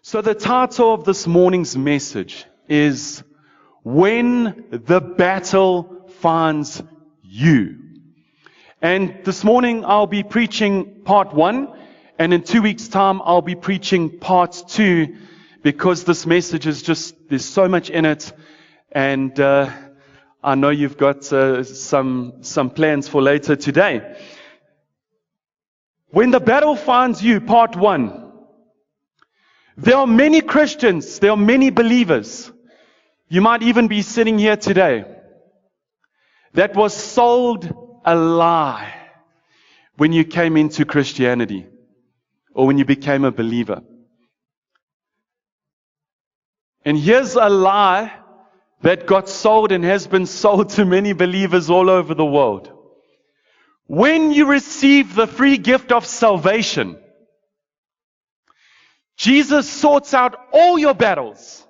So the title of this morning's message is When the Battle Finds You. And this morning I'll be preaching part 1, and in 2 weeks' time I'll be preaching part 2, because this message is there's so much in it, and I know you've got some plans for later today. When the Battle Finds You, part 1. There are many Christians, there are many believers. You might even be sitting here today that was sold a lie when you came into Christianity or when you became a believer. And here's a lie that got sold and has been sold to many believers all over the world. When you receive the free gift of salvation, Jesus sorts out all your battles.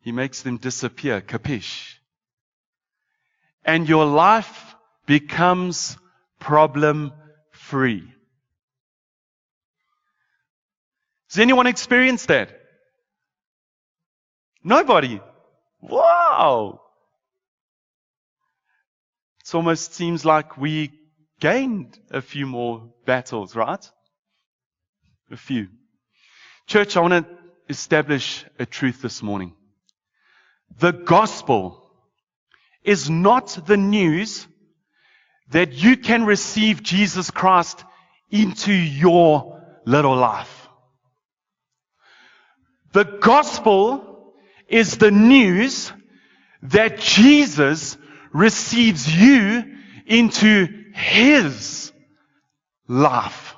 He makes them disappear, capiche. And your life becomes problem-free. Has anyone experienced that? Nobody? Wow! It almost seems like we gained a few more battles, right? A few. Church, I want to establish a truth this morning. The gospel is not the news that you can receive Jesus Christ into your little life. The gospel is the news that Jesus receives you into His life.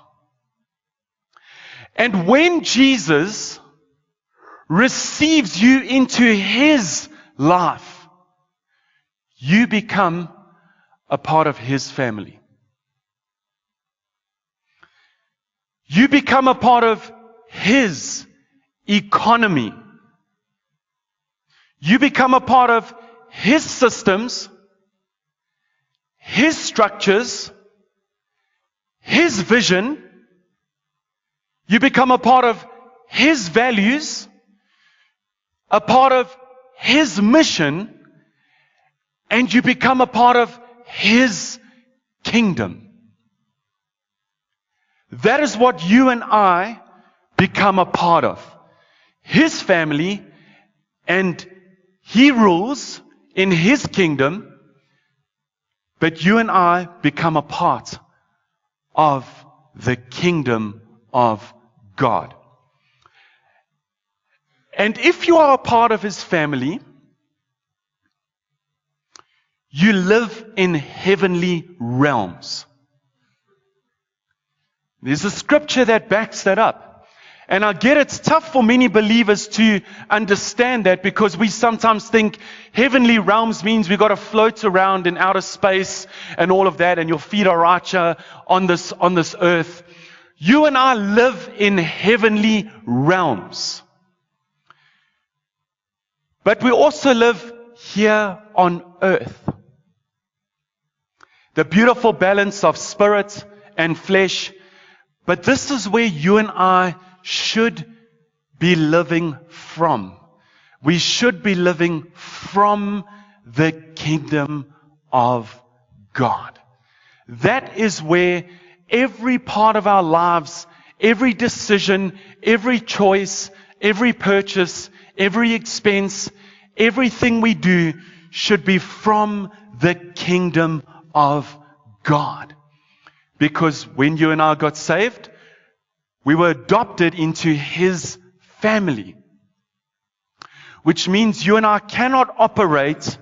And when Jesus receives you into His life, you become a part of His family. You become a part of His economy. You become a part of His systems, His structures, His vision. You become a part of His values, a part of His mission, and you become a part of His kingdom. That is what you and I become a part of. His family, and He rules in His kingdom, but you and I become a part of the kingdom of God. And if you are a part of His family, you live in heavenly realms. There's a scripture that backs that up. And I get it's tough for many believers to understand that, because we sometimes think heavenly realms means we've got to float around in outer space and all of that, and your feet are right here on this earth. You and I live in heavenly realms. But we also live here on earth. The beautiful balance of spirit and flesh. But this is where you and I should be living from. We should be living from the kingdom of God. That is where every part of our lives, every decision, every choice, every purchase, every expense, everything we do should be from the kingdom of God. Because when you and I got saved, we were adopted into His family. Which means you and I cannot operate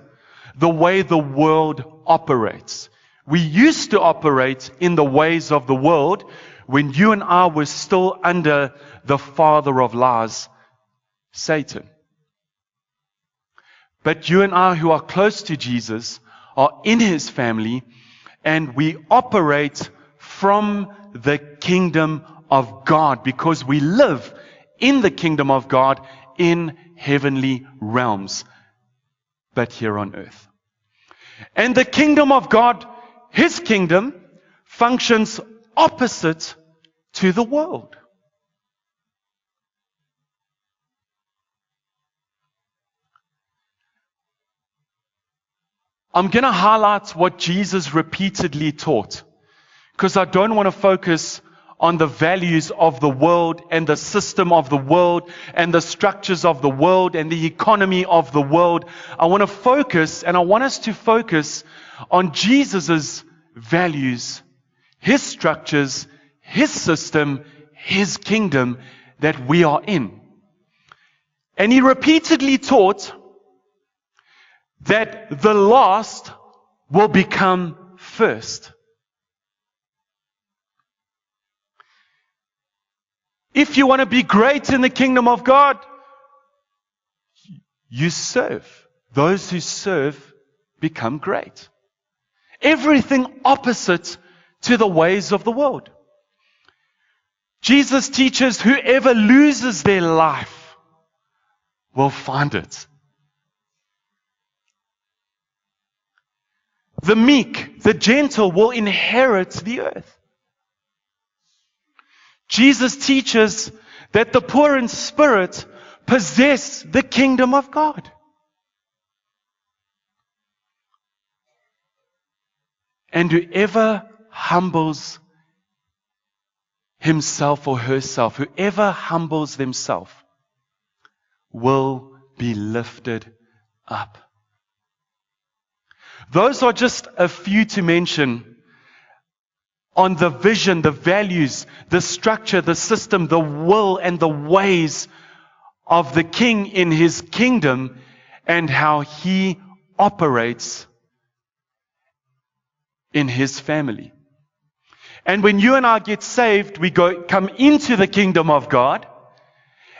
the way the world operates. We used to operate in the ways of the world when you and I were still under the father of lies, Satan. But you and I who are close to Jesus are in His family, and we operate from the kingdom of God because we live in the kingdom of God in heavenly realms, but here on earth. And the kingdom of God, His kingdom, functions opposite to the world. I'm going to highlight what Jesus repeatedly taught, because I don't want to focus on the values of the world and the system of the world and the structures of the world and the economy of the world. I want to focus, and I want us to focus on Jesus's values, His structures, His system, His kingdom that we are in. And He repeatedly taught that the last will become first. If you want to be great in the kingdom of God, you serve. Those who serve become great. Everything opposite to the ways of the world. Jesus teaches whoever loses their life will find it. The meek, the gentle will inherit the earth. Jesus teaches that the poor in spirit possess the kingdom of God. And whoever humbles himself or herself, whoever humbles themselves, will be lifted up. Those are just a few to mention on the vision, the values, the structure, the system, the will, and the ways of the King in His kingdom and how He operates in His family. And when you and I get saved, we come into the kingdom of God,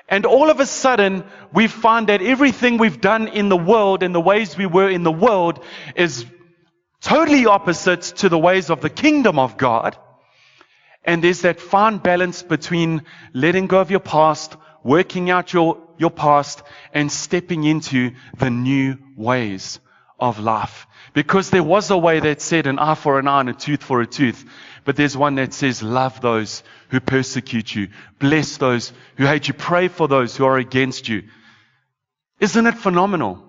and all of a sudden we find that everything we've done in the world and the ways we were in the world is totally opposite to the ways of the kingdom of God. And there's that fine balance between letting go of your past, working out your past, and stepping into the new ways of life. Because there was a way that said an eye for an eye and a tooth for a tooth. But there's one that says love those who persecute you. Bless those who hate you. Pray for those who are against you. Isn't it phenomenal?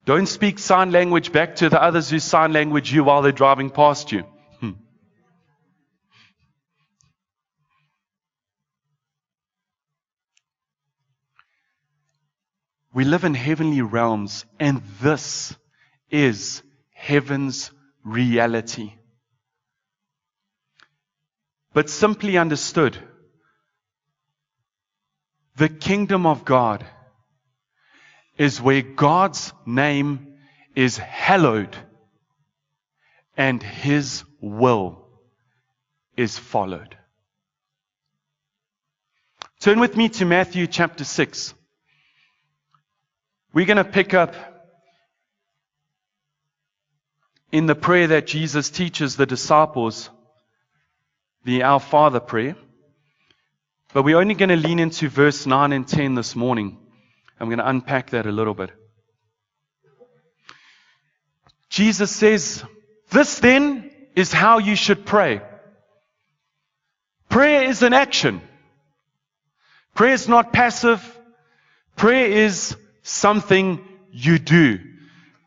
Don't speak sign language back to the others who sign language you while they're driving past you. We live in heavenly realms, and this is heaven's reality. But simply understood, the kingdom of God is where God's name is hallowed and His will is followed. Turn with me to Matthew chapter 6. We're going to pick up in the prayer that Jesus teaches the disciples, the Our Father prayer. But we're only going to lean into verse 9 and 10 this morning. I'm going to unpack that a little bit. Jesus says, this then is how you should pray. Prayer is an action. Prayer is not passive. Prayer is something you do.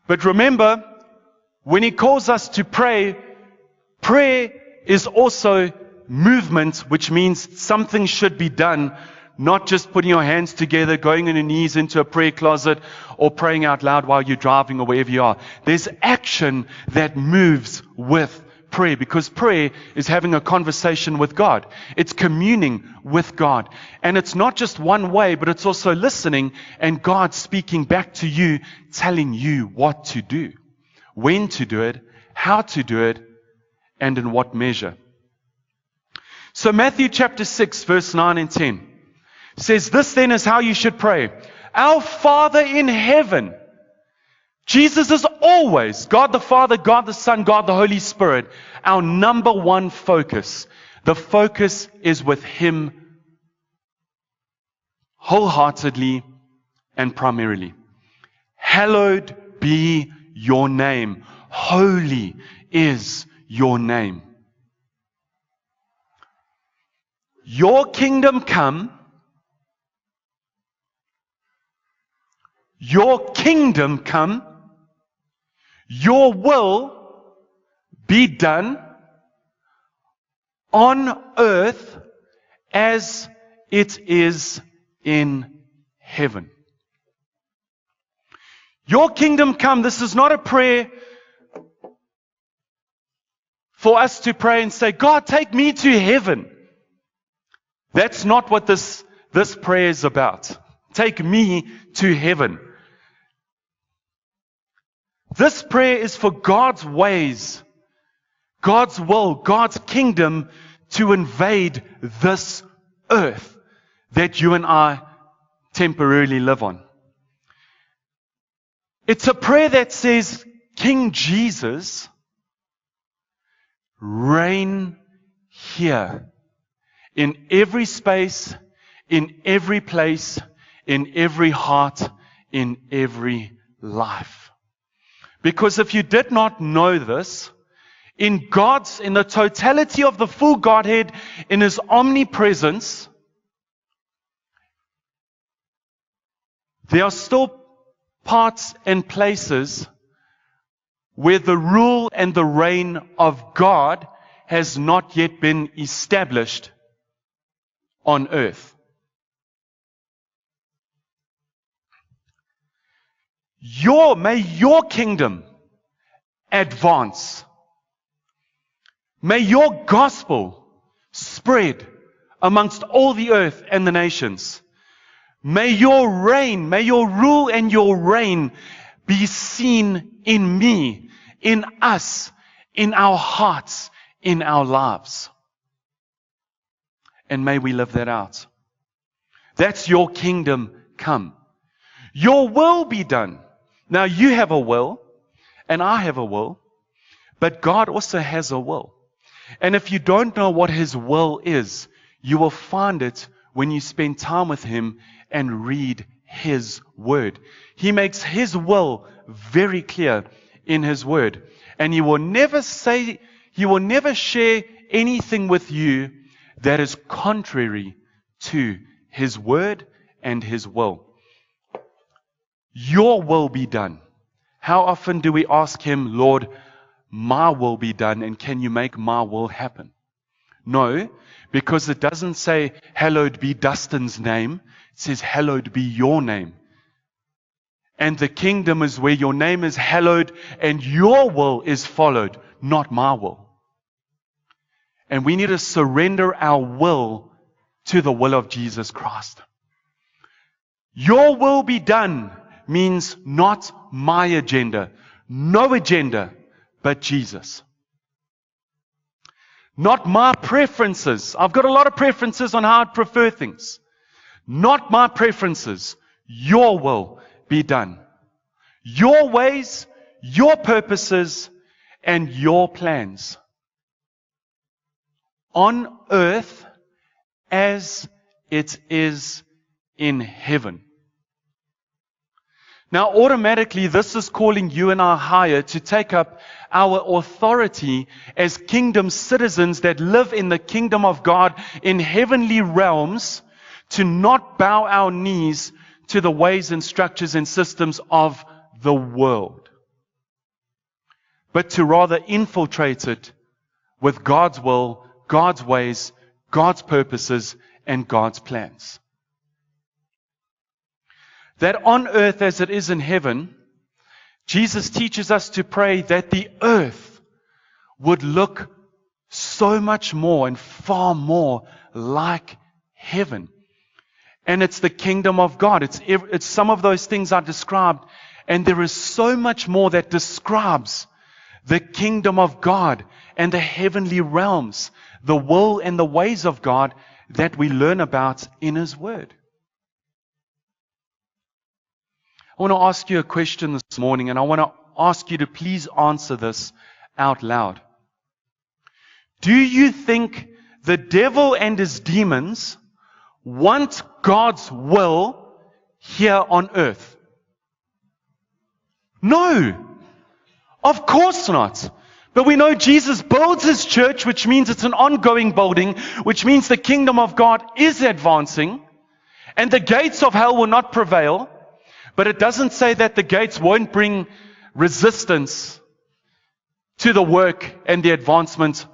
But remember, when He calls us to pray, prayer is also movement, which means something should be done. Not just putting your hands together, going on your knees into a prayer closet, or praying out loud while you're driving or wherever you are. There's action that moves with prayer, because prayer is having a conversation with God. It's communing with God. And it's not just one way, but it's also listening and God speaking back to you, telling you what to do, when to do it, how to do it, and in what measure. So Matthew chapter 6, verse 9 and 10. Says, this then is how you should pray. Our Father in heaven. Jesus is always God the Father, God the Son, God the Holy Spirit. Our number one focus. The focus is with Him wholeheartedly and primarily. Hallowed be your name. Holy is your name. Your kingdom come. Your kingdom come, your will be done on earth as it is in heaven. Your kingdom come. This is not a prayer for us to pray and say, God, take me to heaven. That's not what this prayer is about. Take me to heaven. This prayer is for God's ways, God's will, God's kingdom to invade this earth that you and I temporarily live on. It's a prayer that says, King Jesus, reign here in every space, in every place, in every heart, in every life. Because if you did not know this, in the totality of the full Godhead, in His omnipresence, there are still parts and places where the rule and the reign of God has not yet been established on earth. May your kingdom advance. May your gospel spread amongst all the earth and the nations. May your reign, may your rule and your reign be seen in me, in us, in our hearts, in our lives. And may we live that out. That's your kingdom come. Your will be done. Now you have a will, and I have a will, but God also has a will. And if you don't know what His will is, you will find it when you spend time with Him and read His Word. He makes His will very clear in His Word. And He will never share anything with you that is contrary to His Word and His will. Your will be done. How often do we ask Him, Lord, my will be done, and can you make my will happen? No, because it doesn't say, hallowed be Dustin's name. It says, hallowed be your name. And the kingdom is where your name is hallowed and your will is followed, not my will. And we need to surrender our will to the will of Jesus Christ. Your will be done means not my agenda, no agenda, but Jesus. Not my preferences. I've got a lot of preferences on how I prefer things. Not my preferences. Your will be done. Your ways, your purposes, and your plans. On earth as it is in heaven. Now, automatically, this is calling you and I higher to take up our authority as kingdom citizens that live in the kingdom of God in heavenly realms, to not bow our knees to the ways and structures and systems of the world, but to rather infiltrate it with God's will, God's ways, God's purposes, and God's plans. That on earth as it is in heaven, Jesus teaches us to pray that the earth would look so much more and far more like heaven. And it's the kingdom of God. It's some of those things I described. And there is so much more that describes the kingdom of God and the heavenly realms, the will and the ways of God that we learn about in His Word. I want to ask you a question this morning, and I want to ask you to please answer this out loud. Do you think the devil and his demons want God's will here on earth? No, of course not. But we know Jesus builds His church, which means it's an ongoing building, which means the kingdom of God is advancing, and the gates of hell will not prevail. But it doesn't say that the gates won't bring resistance to the work and the advancement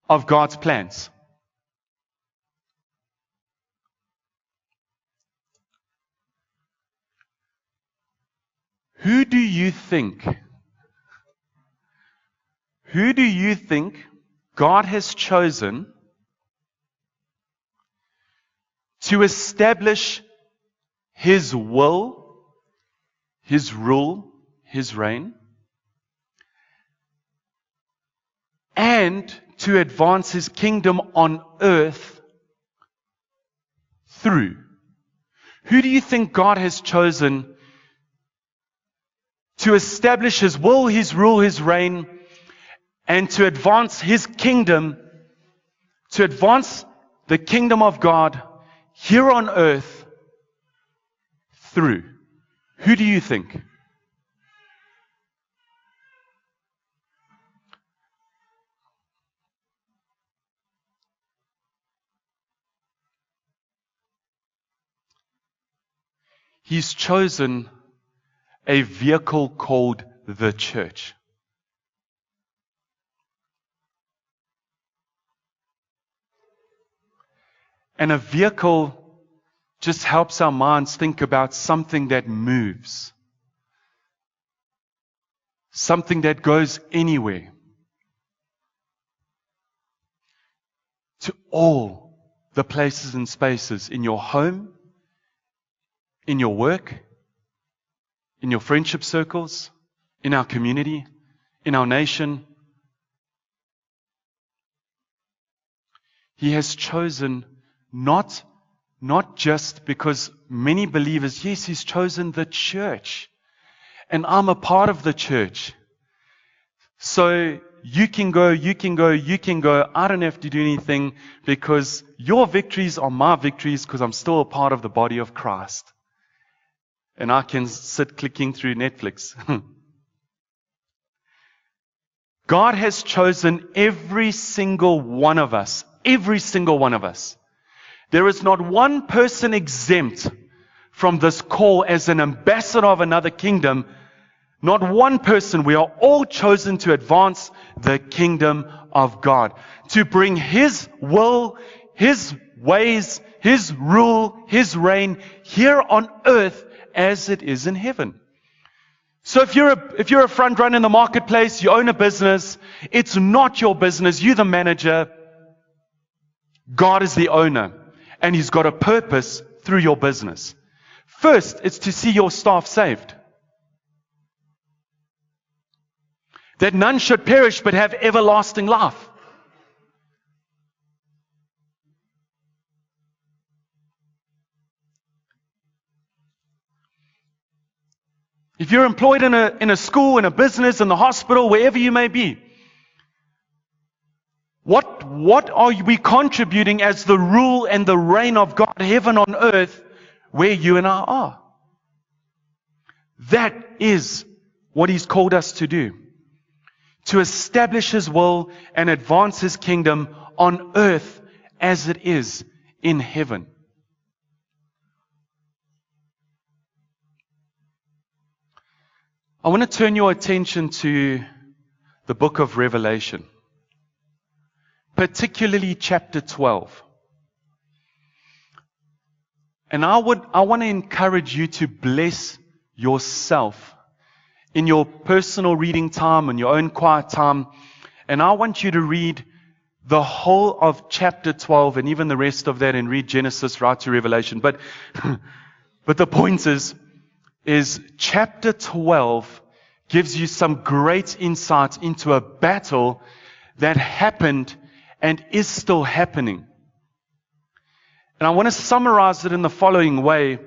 of God's plans. Who do you think God has chosen to establish His will, His rule, His reign, and to advance His kingdom on earth through? Who do you think God has chosen to establish His will, His rule, His reign, and to advance His kingdom, to advance the kingdom of God here on earth through? Who do you think? He's chosen a vehicle called the church. And a vehicle just helps our minds think about something that moves, something that goes anywhere, to all the places and spaces in your home, in your work, in your friendship circles, in our community, in our nation. He has chosen not just because many believers, yes, He's chosen the church. And I'm a part of the church. So you can go. I don't have to do anything because your victories are my victories because I'm still a part of the body of Christ. And I can sit clicking through Netflix. God has chosen every single one of us. Every single one of us. There is not one person exempt from this call as an ambassador of another kingdom. Not one person. We are all chosen to advance the kingdom of God. To bring His will, His ways, His rule, His reign here on earth as it is in heaven. So if you're a front runner in the marketplace, you own a business, it's not your business, you're the manager. God is the owner, and He's got a purpose through your business. First, it's to see your staff saved. That none should perish but have everlasting life. If you're employed in a school, in a business, in the hospital, wherever you may be, what are we contributing as the rule and the reign of God, heaven on earth, where you and I are? That is what He's called us to do. To establish His will and advance His kingdom on earth as it is in heaven. I want to turn your attention to the book of Revelation, particularly chapter 12. And I want to encourage you to bless yourself in your personal reading time and your own quiet time. And I want you to read the whole of chapter 12 and even the rest of that and read Genesis right to Revelation. But the point is chapter 12 gives you some great insight into a battle that happened and is still happening. And I want to summarize it in the following way.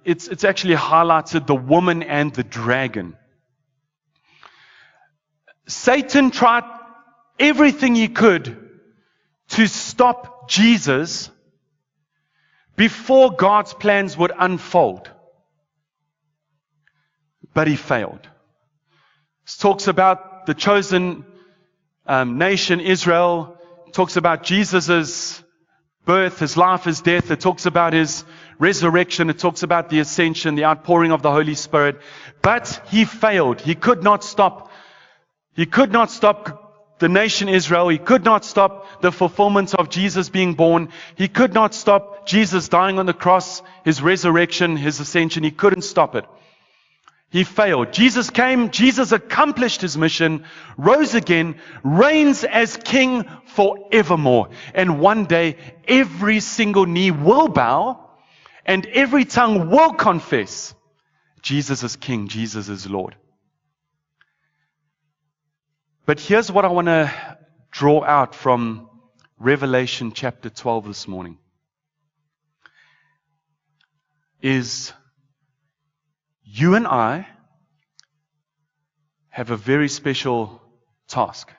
It's actually highlighted the woman and the dragon. Satan tried everything he could to stop Jesus before God's plans would unfold. But he failed. It talks about the chosen nation, Israel. It talks about Jesus' birth, His life, His death. It talks about His resurrection. It talks about the ascension, the outpouring of the Holy Spirit. But he failed. He could not stop. He could not stop the nation Israel. He could not stop the fulfillment of Jesus being born. He could not stop Jesus dying on the cross, his resurrection, his ascension. He couldn't stop it. He failed. Jesus came, Jesus accomplished his mission, rose again, reigns as king forevermore. And one day, every single knee will bow, and every tongue will confess, Jesus is king, Jesus is Lord. But here's what I want to draw out from Revelation chapter 12 this morning. Is you and I have a very special task.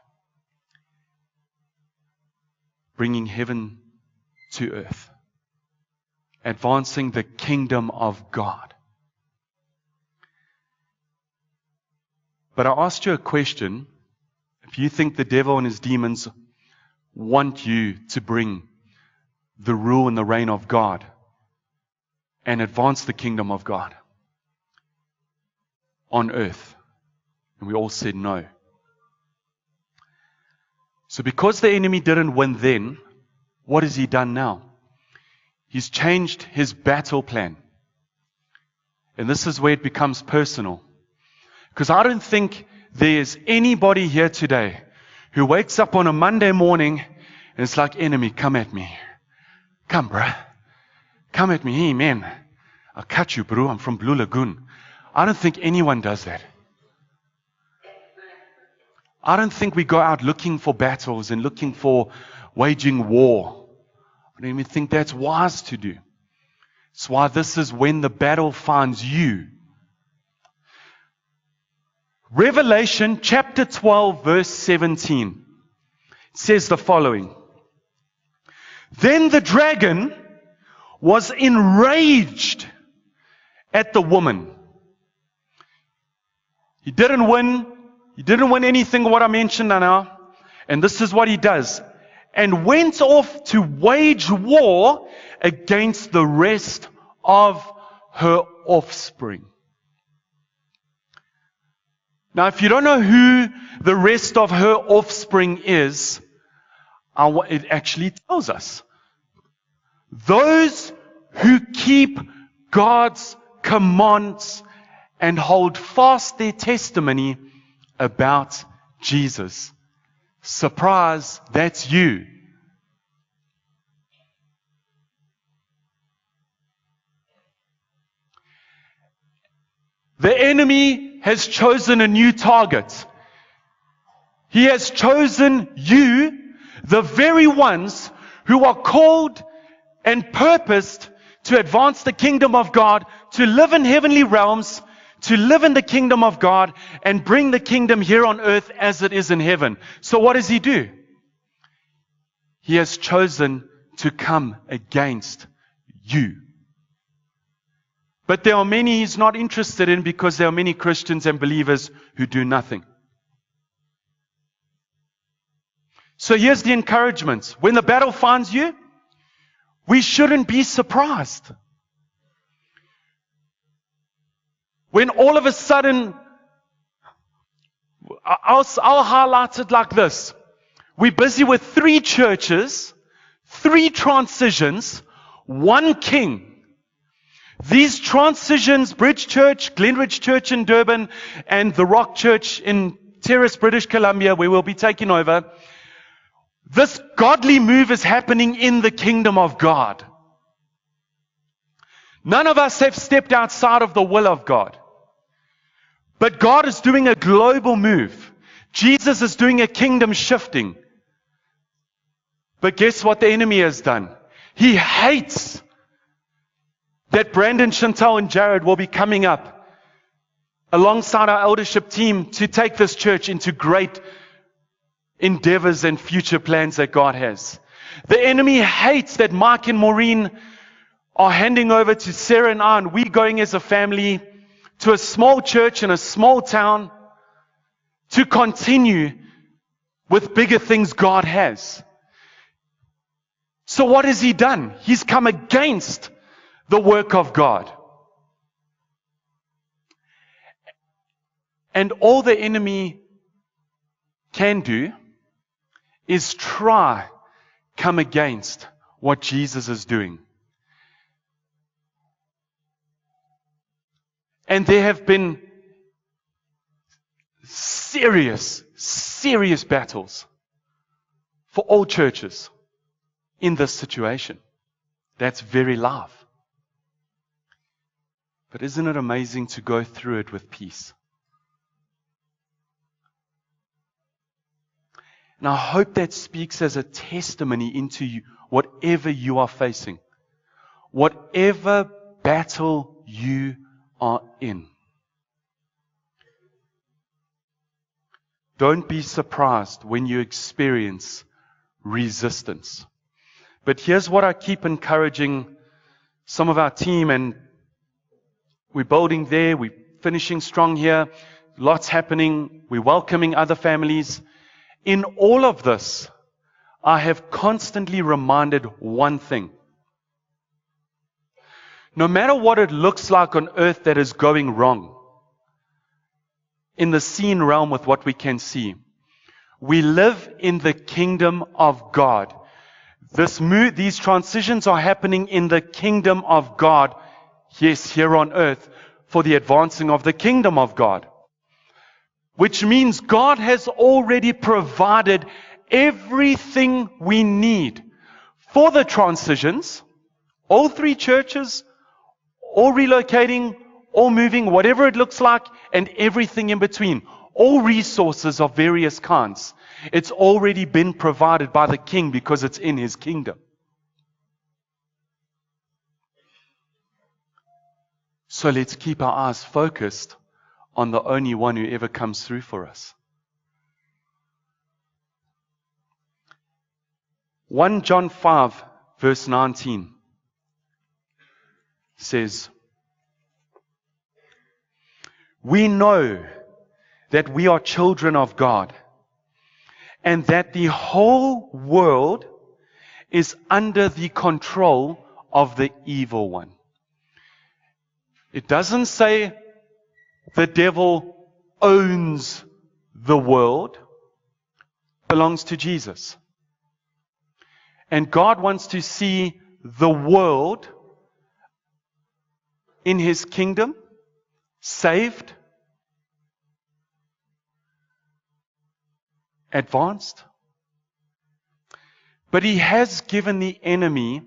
Bringing heaven to earth. Advancing the kingdom of God. But I asked you a question. If you think the devil and his demons want you to bring the rule and the reign of God and advance the kingdom of God on earth. And we all said no. So because the enemy didn't win then, what has he done now? He's changed his battle plan. And this is where it becomes personal. Because I don't think there's anybody here today who wakes up on a Monday morning and it's like, enemy, come at me. Come, bruh. Come at me. Hey, man. I'll catch you, bro. I'm from Blue Lagoon. I don't think anyone does that. I don't think we go out looking for battles and looking for waging war. I don't even think that's wise to do. That's why this is when the battle finds you. Revelation chapter 12 verse 17 says the following. Then the dragon was enraged at the woman. He didn't win anything what I mentioned now. And this is what he does. And went off to wage war against the rest of her offspring. Now, if you don't know who the rest of her offspring is, it actually tells us. Those who keep God's commands and hold fast their testimony about Jesus. Surprise, that's you. The enemy has chosen a new target. He has chosen you, the very ones who are called and purposed to advance the kingdom of God, to live in heavenly realms, to live in the kingdom of God, and bring the kingdom here on earth as it is in heaven. So what does he do? He has chosen to come against you. But there are many he's not interested in because there are many Christians and believers who do nothing. So here's the encouragement. When the battle finds you, we shouldn't be surprised. When all of a sudden, I'll highlight it like this. We're busy with 3 churches, 3 transitions, 1 king. These transitions, Bridge Church, Glenridge Church in Durban, and the Rock Church in Terrace, British Columbia, where we'll be taking over, this godly move is happening in the kingdom of God. None of us have stepped outside of the will of God. But God is doing a global move. Jesus is doing a kingdom shifting. But guess what the enemy has done? He hates that Brandon, Chantal, and Jared will be coming up alongside our eldership team to take this church into great endeavors and future plans that God has. The enemy hates that Mike and Maureen are handing over to Sarah and I, and we're going as a family to a small church in a small town to continue with bigger things God has. So what has he done? He's come against the work of God. And all the enemy can do is try come against what Jesus is doing. And there have been serious battles for all churches in this situation. That's very live. But isn't it amazing to go through it with peace? And I hope that speaks as a testimony into you, whatever you are facing, whatever battle you are in. Don't be surprised when you experience resistance. But here's what I keep encouraging some of our team, and we're building there, we're finishing strong here, lots happening, we're welcoming other families. In all of this, I have constantly reminded one thing. No matter what it looks like on earth that is going wrong, in the seen realm with what we can see, we live in the kingdom of God. These transitions are happening in the kingdom of God, yes, here on earth, for the advancing of the kingdom of God. Which means God has already provided everything we need for the transitions, all three churches, all relocating, all moving, whatever it looks like, and everything in between. All resources of various kinds. It's already been provided by the King because it's in His kingdom. So let's keep our eyes focused on the only one who ever comes through for us. 1 John 5 verse 19 says, "We know that we are children of God, and that the whole world is under the control of the evil one." It doesn't say the devil owns the world. It belongs to Jesus. And God wants to see the world in His kingdom, saved, advanced. But He has given the enemy,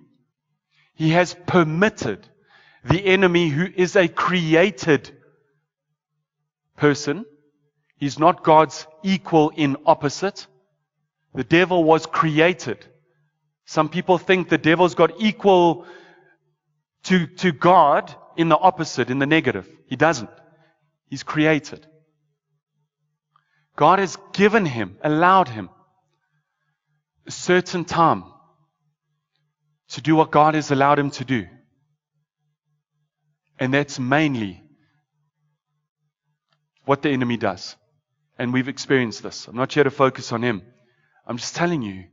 He has permitted the enemy, who is a created person. He's not God's equal in opposite. The devil was created. Some people think the devil's got equal to God in the opposite, in the negative. He doesn't. He's created. God has given him, allowed him a certain time to do what God has allowed him to do. And that's mainly what the enemy does. And we've experienced this. I'm not here to focus on him. I'm just telling you,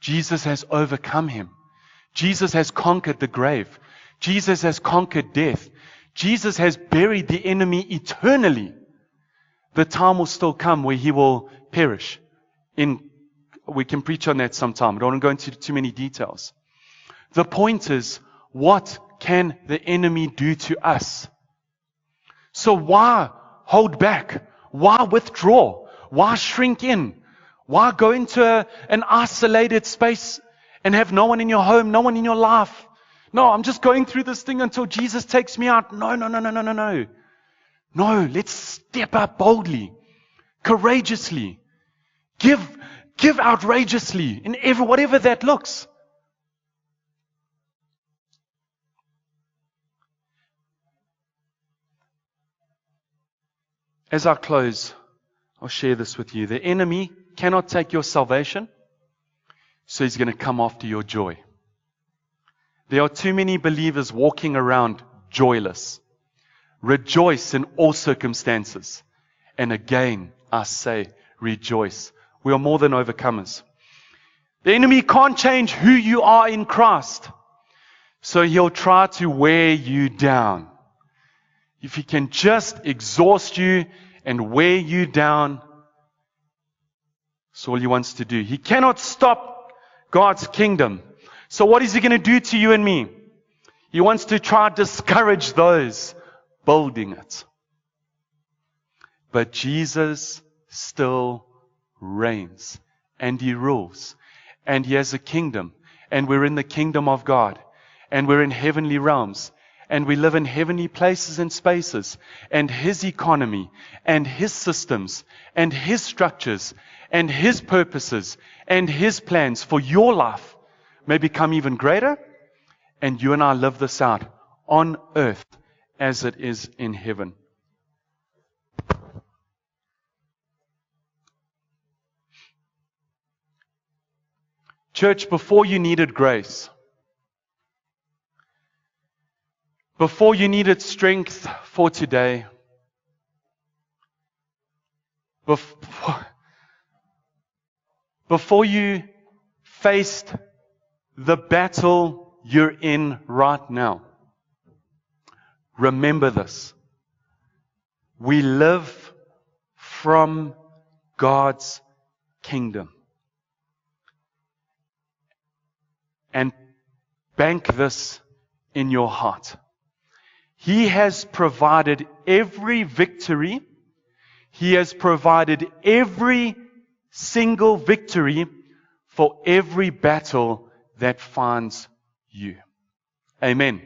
Jesus has overcome him. Jesus has conquered the grave. Jesus has conquered death. Jesus has buried the enemy eternally. The time will still come where he will perish. We can preach on that sometime. I don't want to go into too many details. The point is, what can the enemy do to us? So why hold back? Why withdraw? Why shrink in? Why go into an isolated space and have no one in your home, no one in your life? No, I'm just going through this thing until Jesus takes me out. No. No, let's step up boldly, courageously, give outrageously in whatever that looks. As I close, I'll share this with you. The enemy cannot take your salvation, so he's going to come after your joy. There are too many believers walking around joyless. Rejoice in all circumstances. And again, I say, rejoice. We are more than overcomers. The enemy can't change who you are in Christ. So he'll try to wear you down. If he can just exhaust you and wear you down, that's all he wants to do. He cannot stop God's kingdom. So what is he going to do to you and me? He wants to try to discourage those building it. But Jesus still reigns, and he rules, and he has a kingdom, and we're in the kingdom of God, and we're in heavenly realms, and we live in heavenly places and spaces, and his economy, and his systems, and his structures, and his purposes, and his plans for your life may become even greater, and you and I live this out on earth as it is in heaven. Church, before you needed grace, before you needed strength for today, before you faced the battle you're in right now, remember this. We live from God's kingdom. And bank this in your heart. He has provided every victory. He has provided every single victory for every battle that finds you. Amen.